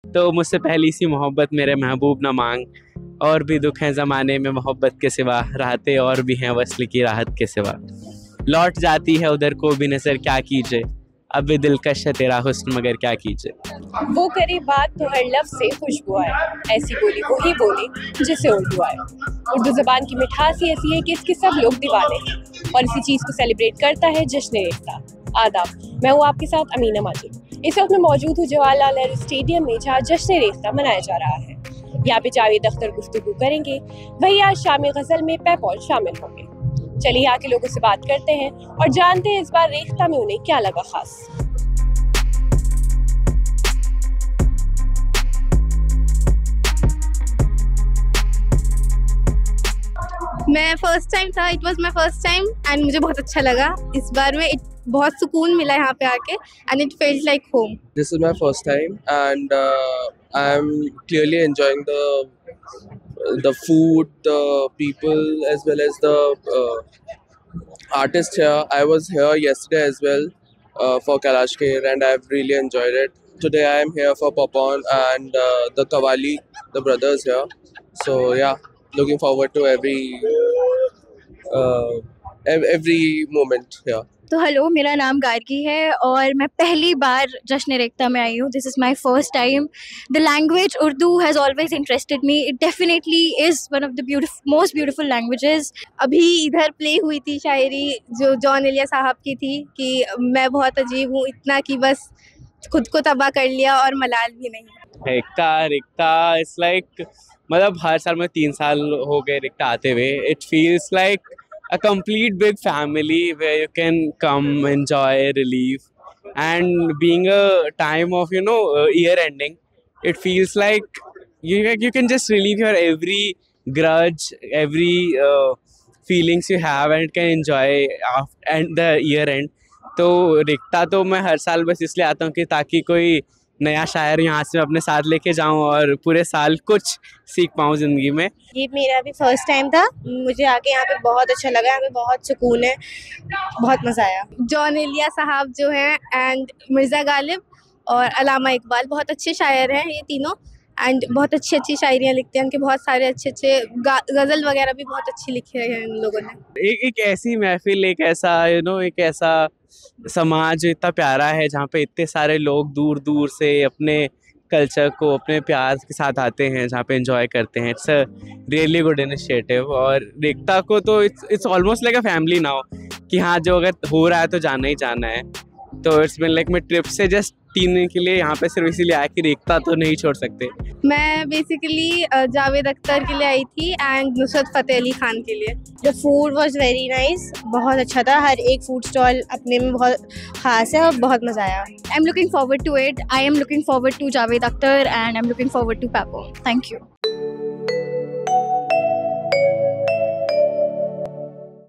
तो मुझसे पहली सी मोहब्बत मेरे महबूब न मांग, और भी दुख हैं ज़माने में मोहब्बत के सिवा, राहतें और भी हैं वस्ल की राहत के सिवा। लौट जाती है उधर को भी नज़र क्या कीजिए, अब भी दिलकश है तेरा हुस्न मगर क्या कीजिए। वो करे बात तो हर लफ्ज़ से खुशबू आए, ऐसी बोली वही बोली जिससे उर्दू आए। उर्दू ज़बान की मिठास ही ऐसी है कि इसके सब लोग दीवाने हैं, और इसी चीज़ को सेलिब्रेट करता है जश्न रेख्ता। आदाब, मैं हूँ आपके साथ अमीना माजिद। इस वक्त मैं मौजूद हूँ जवाहरलाल नेहरू स्टेडियम में, जहाँ जश्न रेख्ता मनाया जा रहा है। यहाँ पे जावेद अख्तर गुफ्तगू करेंगे, वही आज शामी गज़ल में पेपॉल शामिल होंगे। चलिए यहाँ के लोगों से बात करते हैं और जानते हैं इस बार रेख्ता में उन्हें क्या लगा खास। मैं फर्स्ट टाइम था, it was my first time and मुझे बहुत अच्छा लगा इस बार में। बहुत सुकून मिला यहाँ पे आके and it felt like home. This is my first time, and I'm clearly enjoying the food, the people, as well as the artists here. I was here yesterday as well for Kailash Kher, and I've really enjoyed it. Today I am here for Popon and the Kawali, the brothers here. So yeah, looking forward to every moment here. तो hello, मेरा नाम गार्गी है और मैं पहली बार जश्न रेख्ता में आई हूँ। This is my first time. The language Urdu has always interested me. It definitely is one of the most beautiful languages. अभी इधर प्ले हुई थी शायरी जो जॉन एलिया साहब की थी कि मैं बहुत अजीब हूँ, इतना कि बस खुद को तबाह कर लिया और मलाल भी नहीं। रिक्ता इट्स लाइक, मतलब हर साल में 3 साल हो गए रिक्ता आते हुए। It feels like a complete big family where you can come, enjoy, relieve, and being a time of year ending, it feels like you can just relieve your every grudge, every feelings you have, and it can enjoy after and the year end. तो रिक्ता तो मैं हर साल बस इसलिए आता हूँ कि ताकि कोई नया शायर यहाँ से अपने साथ लेके जाऊँ और पूरे साल कुछ सीख पाऊँ ज़िंदगी में। ये मेरा भी फर्स्ट टाइम था, मुझे आके यहाँ पे बहुत अच्छा लगा। यहाँ पे बहुत सुकून है, बहुत मज़ा आया। जॉन एलिया साहब जो हैं एंड मिर्ज़ा गालिब और अलामा इकबाल बहुत अच्छे शायर हैं ये तीनों, एंड बहुत अच्छी अच्छी शायरियाँ लिखते हैं। उनके बहुत सारे अच्छे अच्छे गज़ल वगैरह भी बहुत अच्छी लिखी है इन लोगों ने। एक ऐसी महफिल, एक ऐसा एक ऐसा समाज इतना प्यारा है जहाँ पे इतने सारे लोग दूर दूर से अपने कल्चर को अपने प्यार के साथ आते हैं, जहाँ पे एंजॉय करते हैं। It's a really good initiative. और रेख्ता को तो it's almost like a family now कि हाँ जो अगर हो रहा है तो जाना ही जाना है। तो इट्स बीन लाइक मैं ट्रिप से जस्ट 3 दिन के लिए यहाँ पे सिर्फ इसीलिए आया कि रेख्ता तो नहीं छोड़ सकते। मैं बेसिकली जावेद अख्तर के लिए आई थी एंड नुसरत फ़तेह अली खान के लिए। The food was very nice, बहुत अच्छा था। हर एक फूड स्टॉल अपने में बहुत ख़ास है और बहुत मज़ा आया। I am looking forward to इट। I am looking forward to Javed Akhtar and I am looking forward to पेपो। Thank you.